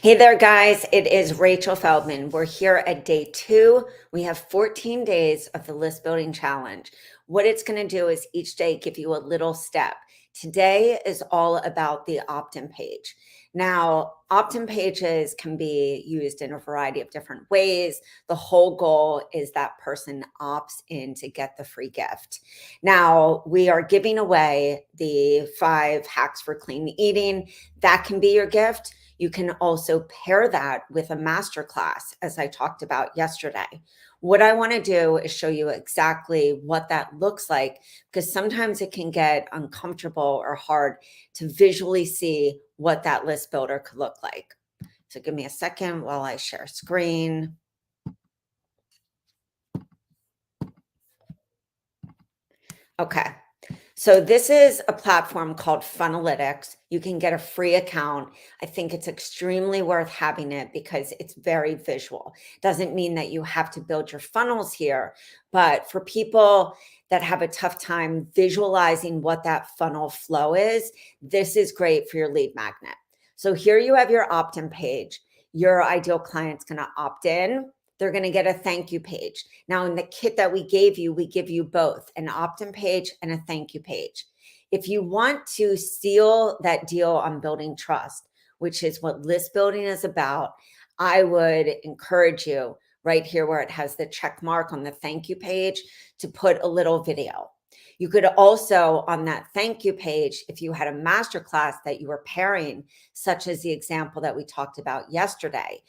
Hey there, guys. It is Rachel Feldman. We're here at day 2. We have 14 days of the list building challenge. What it's going to do is each day give you a little step. Today is all about the opt-in page. Now, opt-in pages can be used in a variety of different ways. The whole goal is that person opts in to get the free gift. Now, we are giving away the 5 hacks for clean eating. That can be your gift. You can also pair that with a masterclass, as I talked about yesterday. What I want to do is show you exactly what that looks like, because sometimes it can get uncomfortable or hard to visually see what that list builder could look like. So give me a second while I share screen. Okay. So this is a platform called Funnelytics. You can get a free account. I think it's extremely worth having it because it's very visual. Doesn't mean that you have to build your funnels here, but for people that have a tough time visualizing what that funnel flow is, this is great for your lead magnet. So here you have your opt-in page. Your ideal client's going to opt in. They're going to get a thank you page. Now, in the kit that we give you both an opt-in page and a thank you page. If you want to seal that deal on building trust, which is what list building is about, I would encourage you right here where it has the check mark on the thank you page to put a little video. You could also, on that thank you page, if you had a masterclass that you were pairing, such as the example that we talked about yesterday,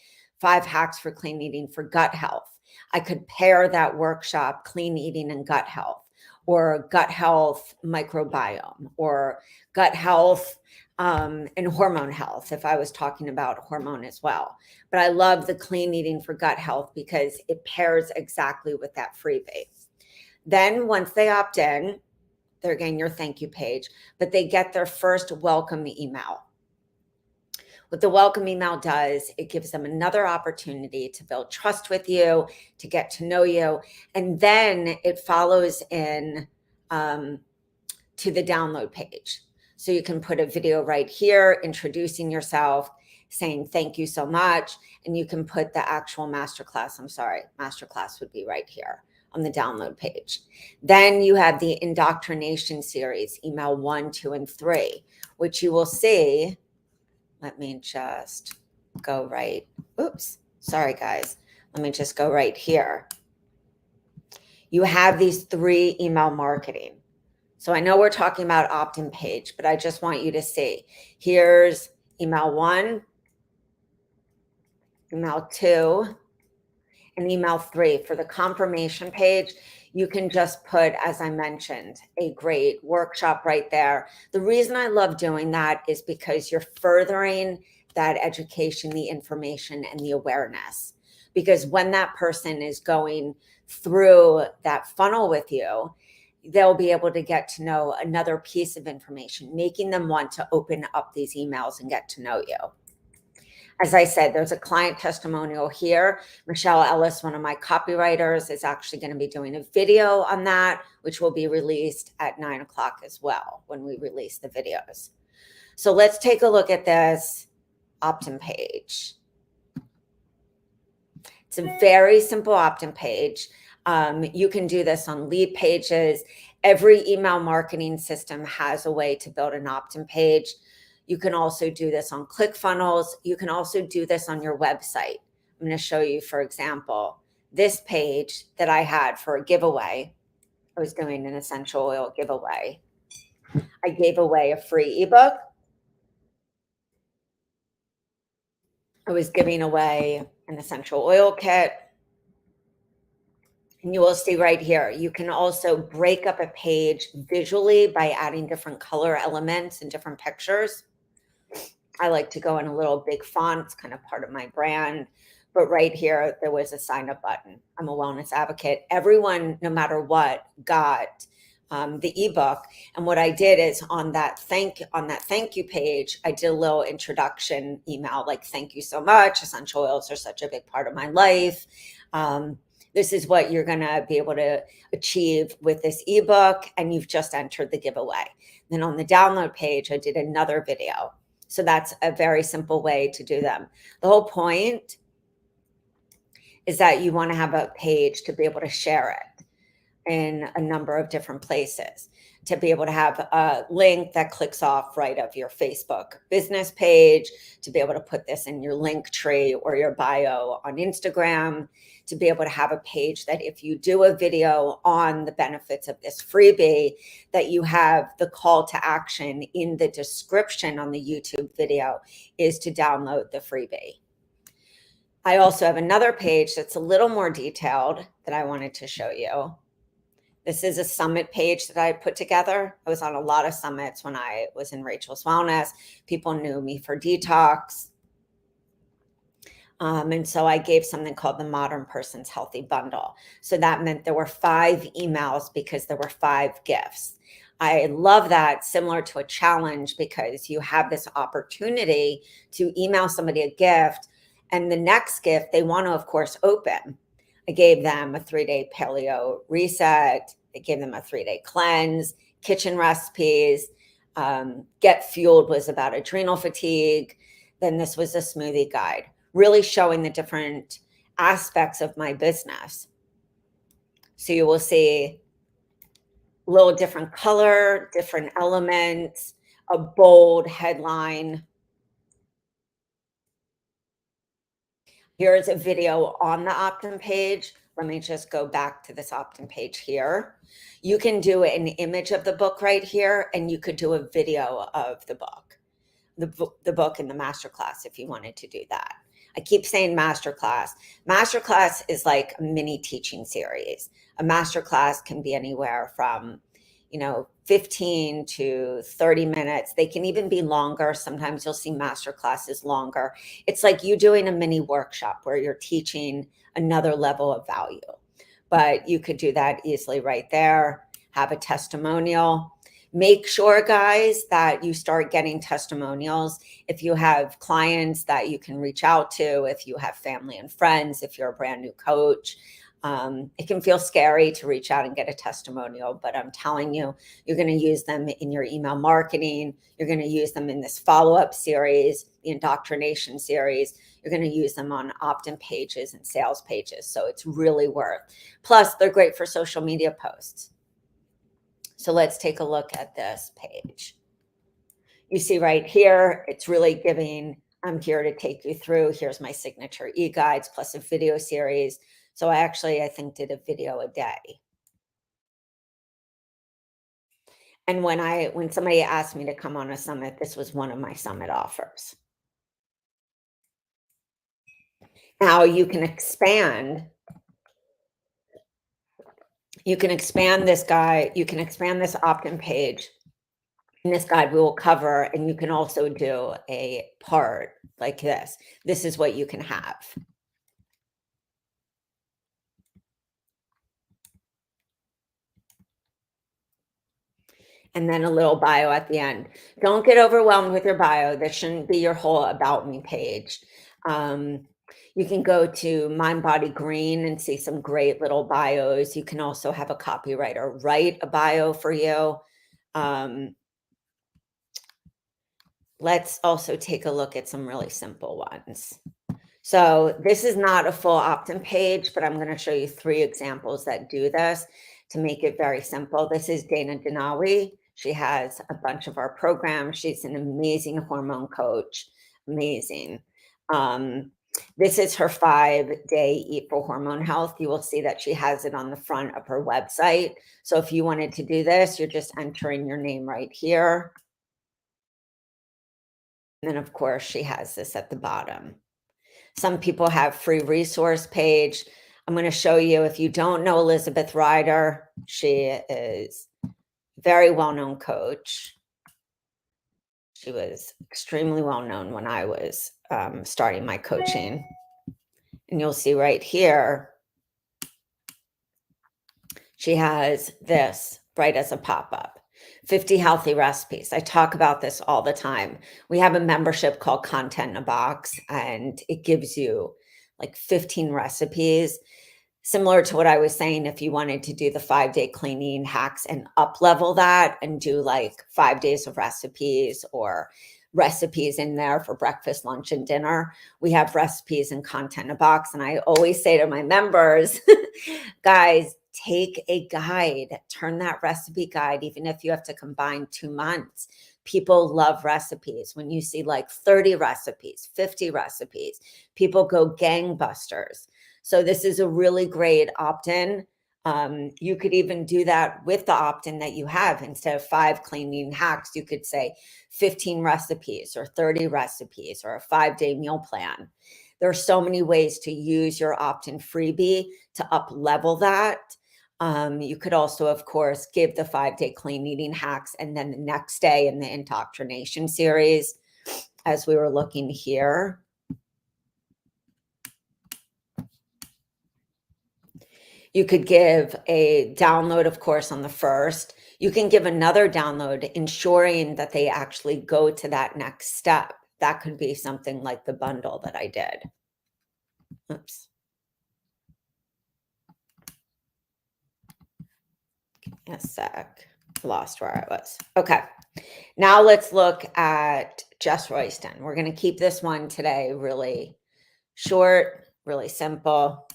5 hacks for clean eating for gut health. I could pair that workshop, clean eating and gut health, or gut health microbiome, or gut health and hormone health, if I was talking about hormone as well. But I love the clean eating for gut health because it pairs exactly with that freebie. Then once they opt in, they're getting your thank you page, but they get their first welcome email. What the welcome email does, it gives them another opportunity to build trust with you, to get to know you, and then it follows in to the download page. So you can put a video right here introducing yourself, saying thank you so much, and you can put the actual masterclass. Masterclass would be right here on the download page. Then you have the indoctrination series, email 1, 2, and 3, which you will see. Let me just go right. Oops. Sorry, guys. Let me just go right here. You have these 3 email marketing. So I know we're talking about opt-in page, but I just want you to see. Here's email 1, email 2, and email 3. For the confirmation page, you can just put, as I mentioned, a great workshop right there. The reason I love doing that is because you're furthering that education, the information, and the awareness. Because when that person is going through that funnel with you, they'll be able to get to know another piece of information, making them want to open up these emails and get to know you. As I said, there's a client testimonial here. Michelle Ellis, one of my copywriters, is actually going to be doing a video on that, which will be released at 9 o'clock as well when we release the videos. So let's take a look at this opt-in page. It's a very simple opt-in page. You can do this on lead pages. Every email marketing system has a way to build an opt-in page. You can also do this on ClickFunnels. You can also do this on your website. I'm going to show you, for example, this page that I had for a giveaway. I was doing an essential oil giveaway. I gave away a free ebook. I was giving away an essential oil kit. And you will see right here, you can also break up a page visually by adding different color elements and different pictures. I like to go in a little big font. It's kind of part of my brand. But right here, there was a sign up button. I'm a wellness advocate. Everyone, no matter what, got the ebook. And what I did is on that thank you page, I did a little introduction email like, thank you so much. Essential oils are such a big part of my life. This is what you're going to be able to achieve with this ebook. And you've just entered the giveaway. Then on the download page, I did another video. So that's a very simple way to do them. The whole point is that you want to have a page to be able to share it in a number of different places, to be able to have a link that clicks off right of your Facebook business page, to be able to put this in your link tree or your bio on Instagram, to be able to have a page that if you do a video on the benefits of this freebie, that you have the call to action in the description on the YouTube video is to download the freebie. I also have another page that's a little more detailed that I wanted to show you. This is a summit page that I put together. I was on a lot of summits when I was in Rachel's Wellness. People knew me for detox. And so I gave something called the Modern Person's Healthy Bundle. So that meant there were 5 emails because there were 5 gifts. I love that, similar to a challenge, because you have this opportunity to email somebody a gift, and the next gift they want to, of course, open. I gave them a 3-day paleo reset. I gave them a 3-day cleanse, kitchen recipes. Get Fueled was about adrenal fatigue. Then this was a smoothie guide, really showing the different aspects of my business. So you will see a little different color, different elements, a bold headline. Here's a video on the opt-in page. Let me just go back to this opt-in page here. You can do an image of the book right here, and you could do a video of the book, the book in the masterclass if you wanted to do that. I keep saying masterclass. Masterclass is like a mini teaching series. A masterclass can be anywhere from 15 to 30 minutes. They can even be longer. Sometimes you'll see master classes longer. It's like you doing a mini workshop where you're teaching another level of value. But you could do that easily right there. Have a testimonial. Make sure, guys, that you start getting testimonials. If you have clients that you can reach out to, if you have family and friends, if you're a brand new coach, it can feel scary to reach out and get a testimonial, but I'm telling you, you're going to use them in your email marketing. You're going to use them in this follow-up series, the indoctrination series. You're going to use them on opt-in pages and sales pages. So it's really worth. Plus, they're great for social media posts. So let's take a look at this page. You see right here, it's really giving, I'm here to take you through. Here's my signature e-guides plus a video series. So I think did a video a day. And when somebody asked me to come on a summit, this was one of my summit offers. Now you can expand this guide, you can expand this opt-in page. In this guide we will cover, and you can also do a part like this. This is what you can have. And then a little bio at the end. Don't get overwhelmed with your bio. This shouldn't be your whole about me page. You can go to Mind Body Green and see some great little bios. You can also have a copywriter write a bio for you. Let's also take a look at some really simple ones. So this is not a full opt-in page, but I'm going to show you 3 examples that do this to make it very simple. This is Dana Dinawi. She has a bunch of our programs. She's an amazing hormone coach. Amazing. This is her 5-day Eat for Hormone Health. You will see that she has it on the front of her website. So if you wanted to do this, you're just entering your name right here. And then, of course, she has this at the bottom. Some people have free resource page. I'm going to show you, if you don't know Elizabeth Ryder, she is a very well-known coach. She was extremely well-known when I was starting my coaching. And you'll see right here, she has this right as a pop-up. 50 healthy recipes. I talk about this all the time. We have a membership called Content in a Box, and it gives you like 15 recipes. Similar to what I was saying, if you wanted to do the 5-day cleaning hacks and up level that and do like 5 days of recipes or recipes in there for breakfast, lunch, and dinner. We have recipes and content in a box. And I always say to my members, guys, take a guide, turn that recipe guide, even if you have to combine 2 months. People love recipes. When you see like 30 recipes, 50 recipes, people go gangbusters. So this is a really great opt-in. You could even do that with the opt-in that you have. Instead of 5 cleaning hacks, you could say 15 recipes or 30 recipes or a 5-day meal plan. There are so many ways to use your opt-in freebie to up level that. You could also, of course, give the 5-day clean eating hacks and then the next day in the indoctrination series, as we were looking here. You could give a download, of course, on the first. You can give another download, ensuring that they actually go to that next step. That could be something like the bundle that I did. Oops. Give me a sec. Lost where I was. Okay. Now let's look at Jess Royston. We're going to keep this one today really short, really simple.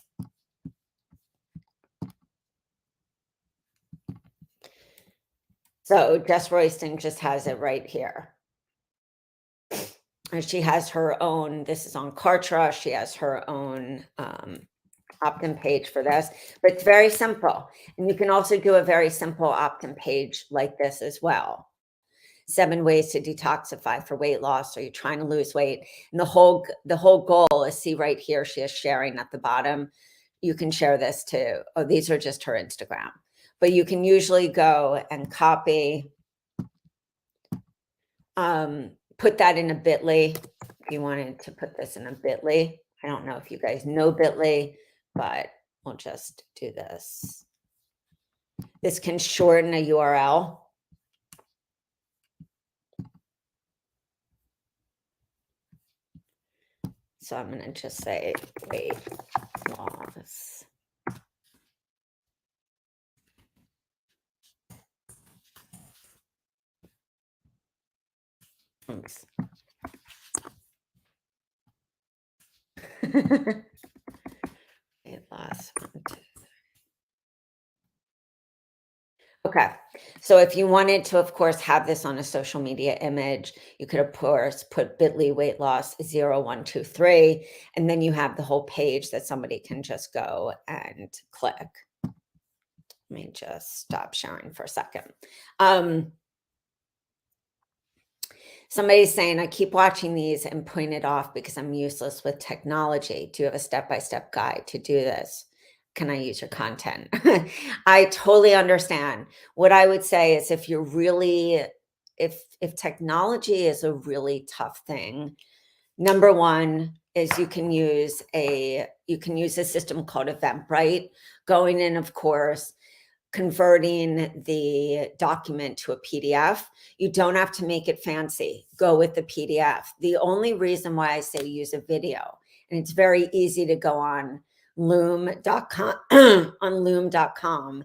So Jess Royston just has it right here. And she has her own, this is on Kartra, she has her own opt-in page for this, but it's very simple. And you can also do a very simple opt-in page like this as well. 7 ways to detoxify for weight loss. Are you trying to lose weight? And the whole goal is, see right here, she is sharing at the bottom. You can share this too. Oh, these are just her Instagram. But you can usually go and copy, put that in a bit.ly. If you wanted to put this in a bit.ly, I don't know if you guys know bit.ly, but we'll just do this. This can shorten a URL. So I'm going to just say weight loss. Oops. Weight loss. 1, 2, 3. Okay. So if you wanted to, of course, have this on a social media image, you could, of course, put bit.ly weight loss 0, 1, 2, 3, and then you have the whole page that somebody can just go and click. Let me just stop sharing for a second. Somebody's saying, I keep watching these and putting it off because I'm useless with technology. Do you have a step-by-step guide to do this? Can I use your content? I totally understand. What I would say is, if you're really, if technology is a really tough thing, number one is you can use a system called Eventbrite. Going in, of course, converting the document to a PDF. You don't have to make it fancy. Go with the PDF. The only reason why I say use a video, and it's very easy to go on loom.com on loom.com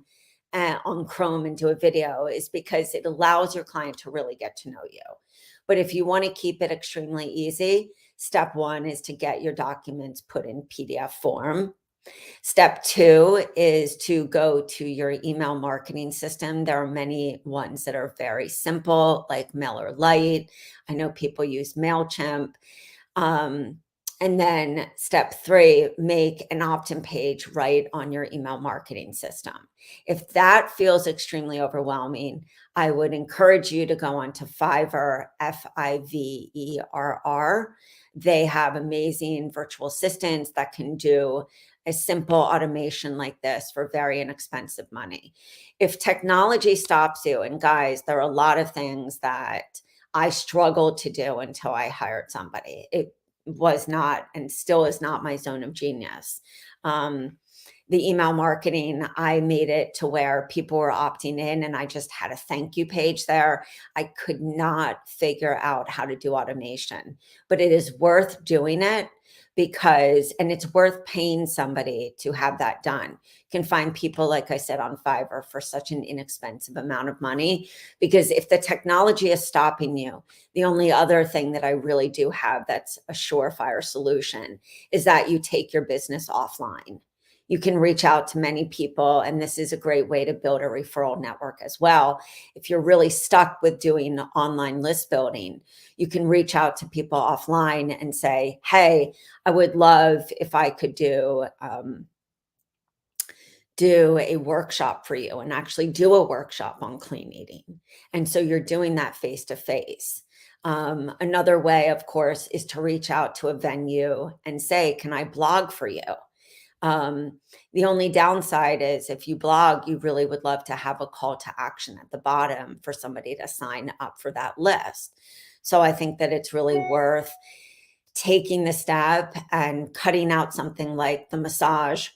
on Chrome and do a video, is because it allows your client to really get to know you. But if you want to keep it extremely easy, step 1 is to get your documents put in PDF form. Step 2 is to go to your email marketing system. There are many ones that are very simple, like MailerLite. I know people use MailChimp. And then step 3, make an opt-in page right on your email marketing system. If that feels extremely overwhelming, I would encourage you to go on to Fiverr, Fiverr. They have amazing virtual assistants that can do a simple automation like this for very inexpensive money. If technology stops you, and guys, there are a lot of things that I struggled to do until I hired somebody. It was not, and still is not, my zone of genius. The email marketing, I made it to where people were opting in and I just had a thank you page there. I could not figure out how to do automation, but it is worth doing it and it's worth paying somebody to have that done. You can find people, like I said, on Fiverr for such an inexpensive amount of money, because if the technology is stopping you, the only other thing that I really do have that's a surefire solution is that you take your business offline. You can reach out to many people, and this is a great way to build a referral network as well. If you're really stuck with doing online list building, you can reach out to people offline and say, hey, I would love if I could do a workshop for you, and actually do a workshop on clean eating. And so you're doing that face to face. Another way, of course, is to reach out to a venue and say, can I blog for you? The only downside is if you blog, you really would love to have a call to action at the bottom for somebody to sign up for that list. So I think that it's really worth taking the step and cutting out something like the massage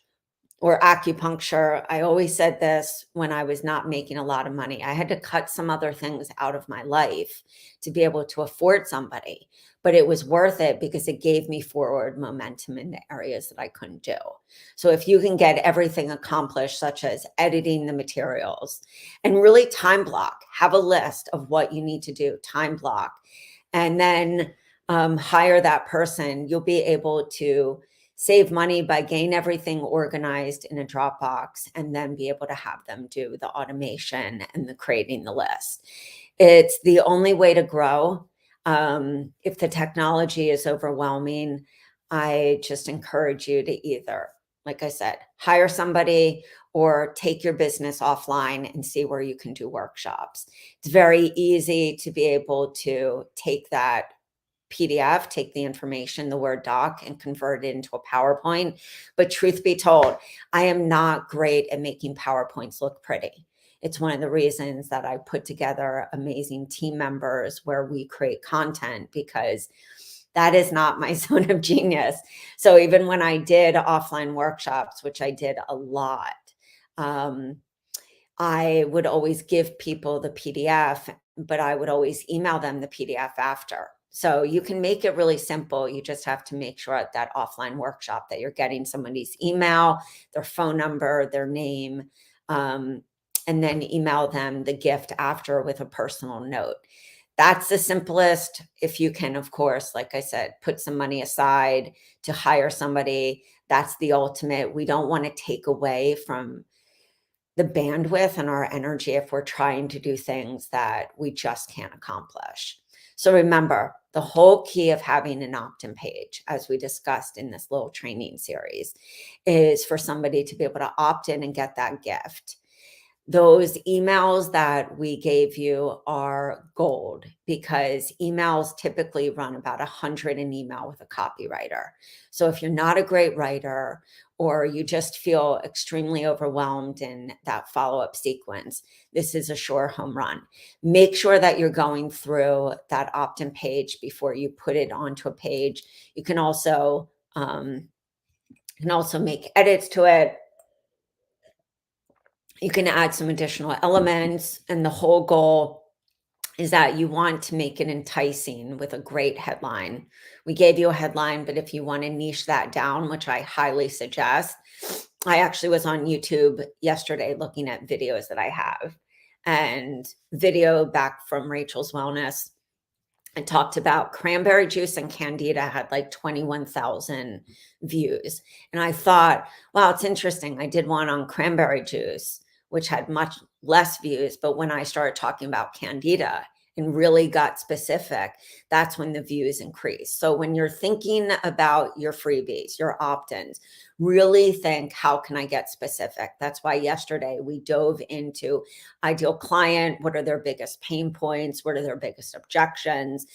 or acupuncture. I always said this when I was not making a lot of money. I had to cut some other things out of my life to be able to afford somebody, but it was worth it because it gave me forward momentum in the areas that I couldn't do. So if you can get everything accomplished, such as editing the materials, and really time block, have a list of what you need to do, time block, and then hire that person, you'll be able to save money by getting everything organized in a Dropbox, and then be able to have them do the automation and the creating the list. It's the only way to grow. If the technology is overwhelming, I just encourage you to either, like I said, hire somebody or take your business offline and see where you can do workshops. It's very easy to be able to take that PDF, take the information, the Word doc, and convert it into a PowerPoint. But truth be told, I am not great at making PowerPoints look pretty. It's one of the reasons that I put together amazing team members where we create content, because that is not my zone of genius. So even when I did offline workshops, which I did a lot, I would always give people the PDF, but I would always email them the PDF after. So you can make it really simple. You just have to make sure at that offline workshop that you're getting somebody's email, their phone number, their name, and then email them the gift after with a personal note. That's the simplest. If you can, of course, like I said, put some money aside to hire somebody, that's the ultimate. We don't want to take away from the bandwidth and our energy if we're trying to do things that we just can't accomplish. So remember, the whole key of having an opt-in page, as we discussed in this little training series, is for somebody to be able to opt in and get that gift. Those emails that we gave you are gold, because emails typically run about 100 an email with a copywriter. So if you're not a great writer, or you just feel extremely overwhelmed in that follow-up sequence, this is a sure home run. Make sure that you're going through that opt-in page before you put it onto a page. You can also make edits to it. You can add some additional elements, and the whole goal is that you want to make it enticing with a great headline. We gave you a headline, but if you want to niche that down, which I highly suggest, I actually was on YouTube yesterday looking at videos that I have, and video back from Rachel's Wellness, and talked about cranberry juice and candida had like 21,000 views. And I thought, wow, it's interesting. I did one on cranberry juice, which had much less views. But when I started talking about candida and really got specific, that's when the views increased. So when you're thinking about your freebies, your opt-ins, really think, how can I get specific? That's why yesterday we dove into ideal client. What are their biggest pain points? What are their biggest objections?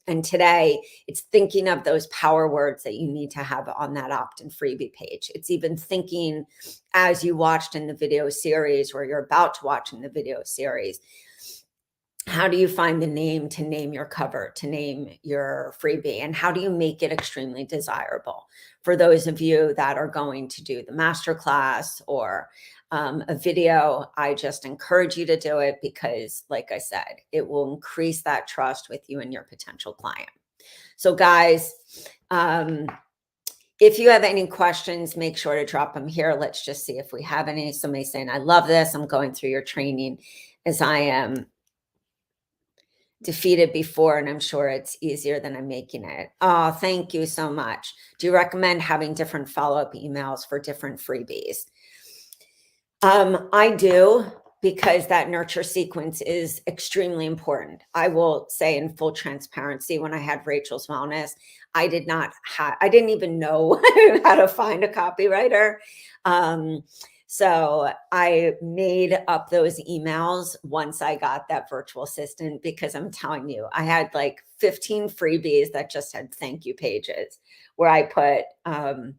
And today it's thinking of those power words that you need to have on that opt-in freebie page. It's even thinking, as you watched in the video series, or you're about to watch in the video series, how do you find the name to name your cover, to name your freebie? And how do you make it extremely desirable? For those of you that are going to do the masterclass or a video, I just encourage you to do it, because like I said, it will increase that trust with you and your potential client. So guys, If you have any questions, make sure to drop them here. Let's just see if we have any. Somebody saying, I love this. I'm going through your training as I am defeated before, and I'm sure it's easier than I'm making it. Oh, thank you so much. Do you recommend having different follow-up emails for different freebies? I do, because that nurture sequence is extremely important. I will say in full transparency, when I had Rachel's Wellness, I didn't even know how to find a copywriter. So I made up those emails once I got that virtual assistant, because I'm telling you, I had like 15 freebies that just had thank you pages where I put the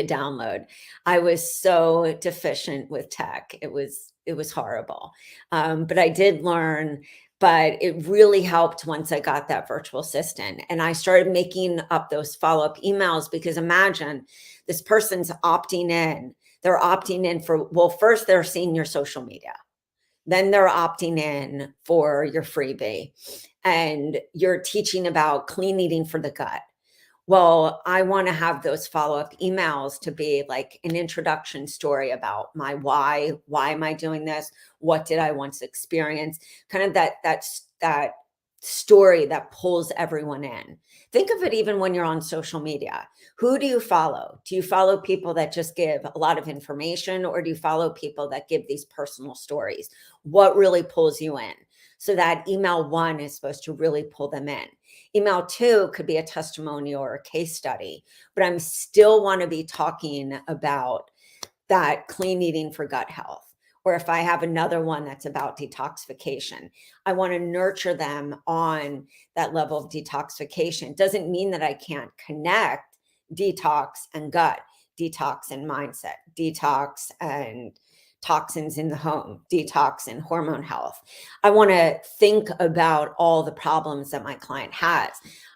download. I was so deficient with tech. It was horrible. But I did learn, but it really helped once I got that virtual assistant. And I started making up those follow-up emails, because imagine this person's opting in. They're opting in for, well, first they're seeing your social media. Then they're opting in for your freebie, and you're teaching about clean eating for the gut. Well, I want to have those follow-up emails to be like an introduction story about my why. Why am I doing this? What did I once experience? Kind of that story that pulls everyone in. Think of it even when you're on social media. Who do you follow? Do you follow people that just give a lot of information, or do you follow people that give these personal stories? What really pulls you in? So that email 1 is supposed to really pull them in. Email 2 could be a testimonial or a case study, but I'm still want to be talking about that clean eating for gut health. Or if I have another one that's about detoxification, I want to nurture them on that level of detoxification. Doesn't mean that I can't connect detox and gut, detox and mindset, detox and toxins in the home, detox and hormone health. I want to think about all the problems that my client has.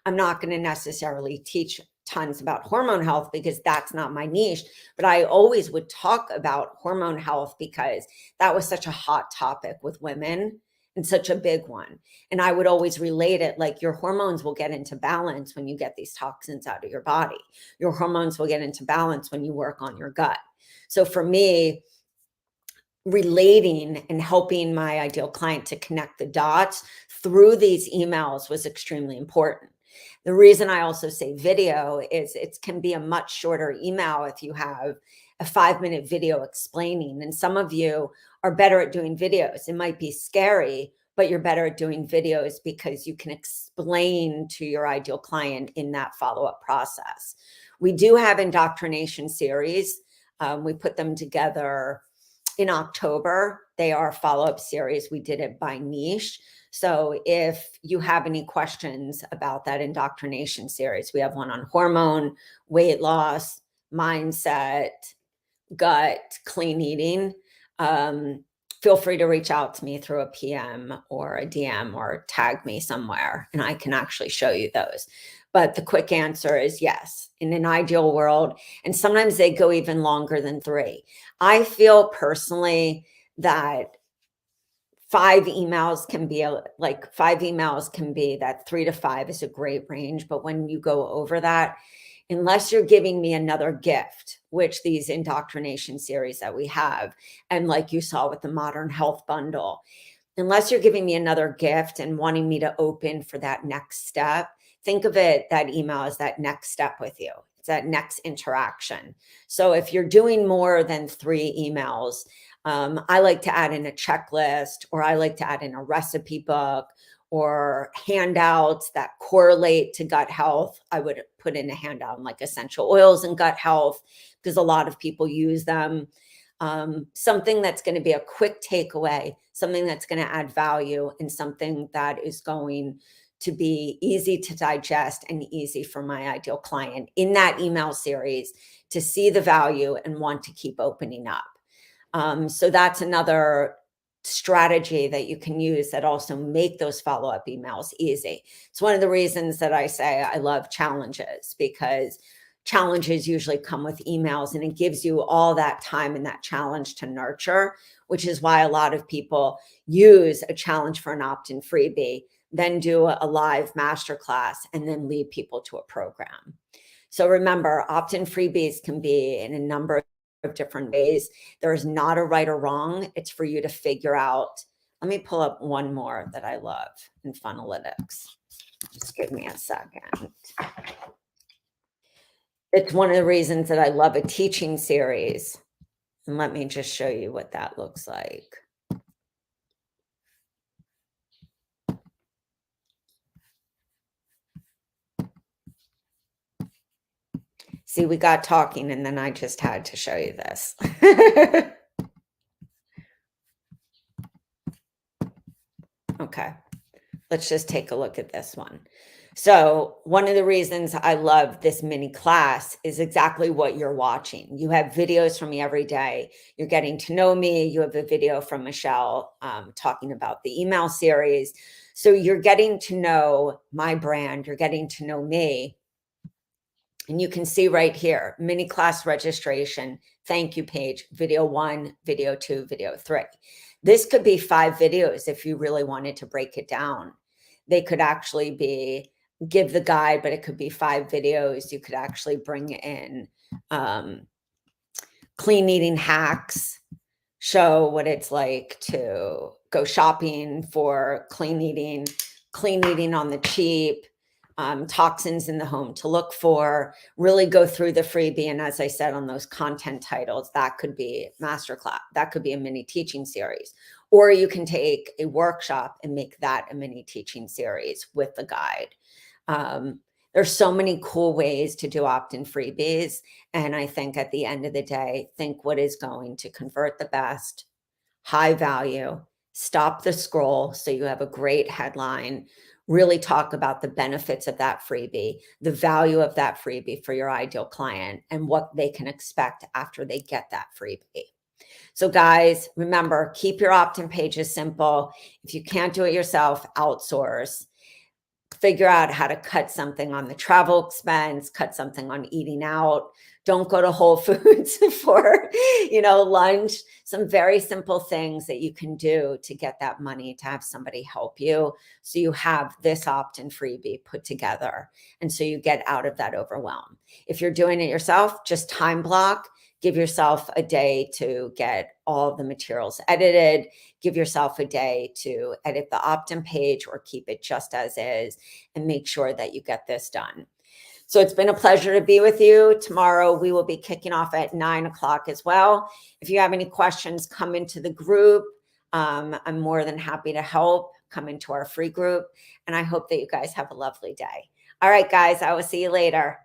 I'm not going to necessarily teach tons about hormone health, because that's not my niche, but I always would talk about hormone health because that was such a hot topic with women and such a big one. And I would always relate it like, your hormones will get into balance when you get these toxins out of your body. Your hormones will get into balance when you work on your gut. So for me, relating and helping my ideal client to connect the dots through these emails was extremely important. The reason I also say video is it can be a much shorter email if you have a 5-minute video explaining. And some of you are better at doing videos. It might be scary, but you're better at doing videos because you can explain to your ideal client in that follow-up process. We do have indoctrination series. We put them together in October. They are follow-up series. We did it by niche. So if you have any questions about that indoctrination series, we have one on hormone, weight loss, mindset, gut, clean eating. Feel free to reach out to me through a PM or a DM, or tag me somewhere, and I can actually show you those. But the quick answer is yes, in an ideal world. And sometimes they go even longer than 3. I feel personally that 5 emails can be that 3 to 5 is a great range. But when you go over that, unless you're giving me another gift, which these indoctrination series that we have, and like you saw with the Modern Health Bundle, unless you're giving me another gift and wanting me to open for that next step, think of it, that email as that next step with you. It's that next interaction. So if you're doing more than 3 emails, I like to add in a checklist, or I like to add in a recipe book, or handouts that correlate to gut health. I would put in a handout on like essential oils and gut health, because a lot of people use them. Something that's going to be a quick takeaway, something that's going to add value, and something that is going to be easy to digest and easy for my ideal client in that email series to see the value and want to keep opening up. So that's another strategy that you can use that also make those follow-up emails easy. It's one of the reasons that I say I love challenges, because challenges usually come with emails, and it gives you all that time and that challenge to nurture, which is why a lot of people use a challenge for an opt-in freebie, then do a live masterclass, and then lead people to a program. So remember, opt-in freebies can be in a number of different ways. There's not a right or wrong. It's for you to figure out. Let me pull up one more that I love in Funalytics. Just give me a second. It's one of the reasons that I love a teaching series. And let me just show you what that looks like. See, we got talking and then I just had to show you this. Okay, let's just take a look at this one. So one of the reasons I love this mini class is exactly what you're watching. You have videos from me every day. You're getting to know me. You have a video from Michelle talking about the email series. So you're getting to know my brand. You're getting to know me. And you can see right here, mini class registration, thank you page, video 1, video 2, video 3. This could be 5 videos if you really wanted to break it down. They could actually be, give the guide, but it could be 5 videos. You could actually bring in clean eating hacks, show what it's like to go shopping for clean eating on the cheap, toxins in the home to look for, really go through the freebie. And as I said, on those content titles, that could be masterclass, that could be a mini teaching series, or you can take a workshop and make that a mini teaching series with the guide. There's so many cool ways to do opt-in freebies. And I think at the end of the day, think what is going to convert the best, high value, stop the scroll so you have a great headline, really talk about the benefits of that freebie, the value of that freebie for your ideal client, and what they can expect after they get that freebie. So guys, remember, keep your opt-in pages simple. If you can't do it yourself, outsource. Figure out how to cut something on the travel expense, cut something on eating out. Don't go to Whole Foods for, lunch. Some very simple things that you can do to get that money, to have somebody help you. So you have this opt-in freebie put together. And so you get out of that overwhelm. If you're doing it yourself, just time block. Give yourself a day to get all the materials edited. Give yourself a day to edit the opt-in page or keep it just as is, and make sure that you get this done. So it's been a pleasure to be with you. Tomorrow we will be kicking off at 9 o'clock as well. If you have any questions, come into the group. I'm more than happy to help. Come into our free group. And I hope that you guys have a lovely day. All right, guys, I will see you later.